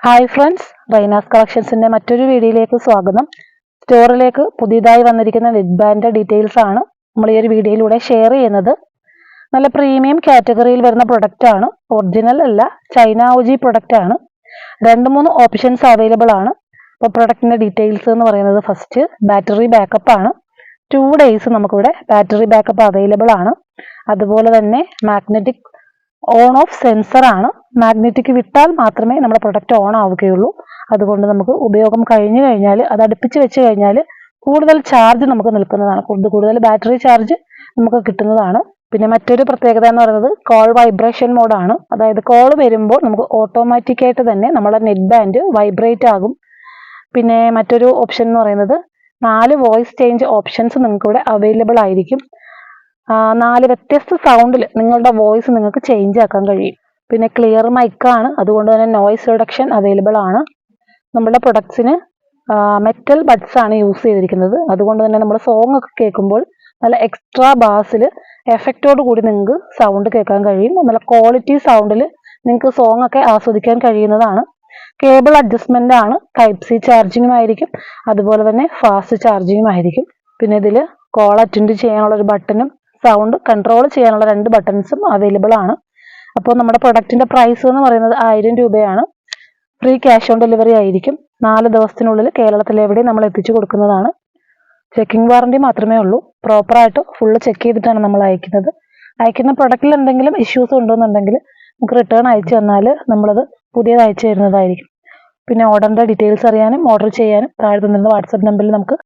Hi friends, Raina's കളക്ഷൻസിൻ്റെ മറ്റൊരു വീഡിയോയിലേക്ക് സ്വാഗതം. സ്റ്റോറിലേക്ക് പുതിയതായി വന്നിരിക്കുന്ന നെറ്റ് ബാൻഡ് ഡീറ്റെയിൽസ് ആണ് നമ്മൾ ഈ ഒരു വീഡിയോയിലൂടെ ഷെയർ ചെയ്യുന്നത്. നല്ല പ്രീമിയം കാറ്റഗറിയിൽ വരുന്ന പ്രൊഡക്റ്റ് ആണ്. ഒറിജിനൽ അല്ല, ചൈന OG പ്രൊഡക്റ്റ് ആണ്. 2-3 ഓപ്ഷൻസ് അവൈലബിൾ ആണ്. അപ്പോൾ പ്രൊഡക്റ്റിൻ്റെ ഡീറ്റെയിൽസ് എന്ന് പറയുന്നത് ഫസ്റ്റ് ബാറ്ററി ബാക്കപ്പ് ആണ്. 2 ഡേയ്സ് നമുക്കിവിടെ ബാറ്ററി ബാക്കപ്പ് അവൈലബിൾ ആണ്. അതുപോലെ തന്നെ മാഗ്നറ്റിക് ഓൺ ഓഫ് സെൻസർ ആണ്. മാഗ്നറ്റിക് വിട്ടാൽ മാത്രമേ നമ്മുടെ പ്രൊഡക്റ്റ് ഓൺ ആവുകയുള്ളൂ. അതുകൊണ്ട് നമുക്ക് ഉപയോഗം കഴിഞ്ഞു കഴിഞ്ഞാൽ അത് അടുപ്പിച്ച് വെച്ച് കഴിഞ്ഞാൽ കൂടുതൽ ചാർജ് നമുക്ക് നിൽക്കുന്നതാണ്, കൂടുതൽ ബാറ്ററി ചാർജ് നമുക്ക് കിട്ടുന്നതാണ്. പിന്നെ മറ്റൊരു പ്രത്യേകത എന്ന് പറയുന്നത് കോൾ വൈബ്രേഷൻ മോഡാണ്. അതായത് കോൾ വരുമ്പോൾ നമുക്ക് ഓട്ടോമാറ്റിക്കായിട്ട് തന്നെ നമ്മുടെ നെറ്റ് ബാൻഡ് വൈബ്രേറ്റ് ആകും. പിന്നെ മറ്റൊരു ഓപ്ഷൻ എന്ന് പറയുന്നത് 4 വോയിസ് ചേഞ്ച് ഓപ്ഷൻസ് നിങ്ങൾക്ക് ഇവിടെ അവൈലബിൾ ആയിരിക്കും. 4 വ്യത്യസ്ത സൗണ്ടിൽ നിങ്ങളുടെ വോയിസ് നിങ്ങൾക്ക് ചേഞ്ച് ആക്കാൻ കഴിയും. പിന്നെ ക്ലിയർ മൈക്കാണ്, അതുകൊണ്ട് തന്നെ നോയ്സ് റിഡക്ഷൻ അവൈലബിൾ ആണ്. നമ്മുടെ പ്രൊഡക്ട്സിന് മെറ്റൽ ബഡ്സ് ആണ് യൂസ് ചെയ്തിരിക്കുന്നത്. അതുകൊണ്ട് തന്നെ നമ്മൾ സോങ് ഒക്കെ കേൾക്കുമ്പോൾ നല്ല എക്സ്ട്രാ ബാസിൽ എഫക്റ്റോട് കൂടി നിങ്ങൾക്ക് സൗണ്ട് കേൾക്കാൻ കഴിയും. നല്ല ക്വാളിറ്റി സൗണ്ടിൽ നിങ്ങൾക്ക് സോങ് ഒക്കെ ആസ്വദിക്കാൻ കഴിയുന്നതാണ്. കേബിൾ അഡ്ജസ്റ്റ്മെന്റ് ആണ്, ടൈപ്പ് സി ചാർജിങ്ങും ആയിരിക്കും, അതുപോലെ തന്നെ ഫാസ്റ്റ് ചാർജിങ്ങും ആയിരിക്കും. പിന്നെ ഇതിൽ കോൾ അറ്റൻഡ് ചെയ്യാനുള്ള ഒരു ബട്ടണും സൗണ്ട് കൺട്രോൾ ചെയ്യാനുള്ള 2 ബട്ടൺസും അവൈലബിൾ ആണ്. അപ്പോൾ നമ്മുടെ പ്രൊഡക്റ്റിന്റെ പ്രൈസ് എന്ന് പറയുന്നത് 1000 രൂപയാണ്. ഫ്രീ ക്യാഷ് ഓൺ ഡെലിവറി ആയിരിക്കും. 4 ദിവസത്തിനുള്ളിൽ കേരളത്തിൽ എവിടെയും നമ്മൾ എത്തിച്ചു കൊടുക്കുന്നതാണ്. ചെക്കിംഗ് വാറണ്ടി മാത്രമേ ഉള്ളൂ. പ്രോപ്പറായിട്ട് ഫുള്ള് ചെക്ക് ചെയ്തിട്ടാണ് നമ്മൾ അയക്കുന്നത്. അയക്കുന്ന പ്രൊഡക്റ്റിൽ എന്തെങ്കിലും ഇഷ്യൂസ് ഉണ്ടെന്നുണ്ടെങ്കിൽ നമുക്ക് റിട്ടേൺ അയച്ചു തന്നാൽ നമ്മളത് പുതിയത് അയച്ചു തരുന്നതായിരിക്കും. പിന്നെ ഓർഡറിൻ്റെ ഡീറ്റെയിൽസ് അറിയാനും ഓർഡർ ചെയ്യാനും താഴെ തന്നിരുന്ന വാട്സപ്പ് നമ്പറിൽ നമുക്ക്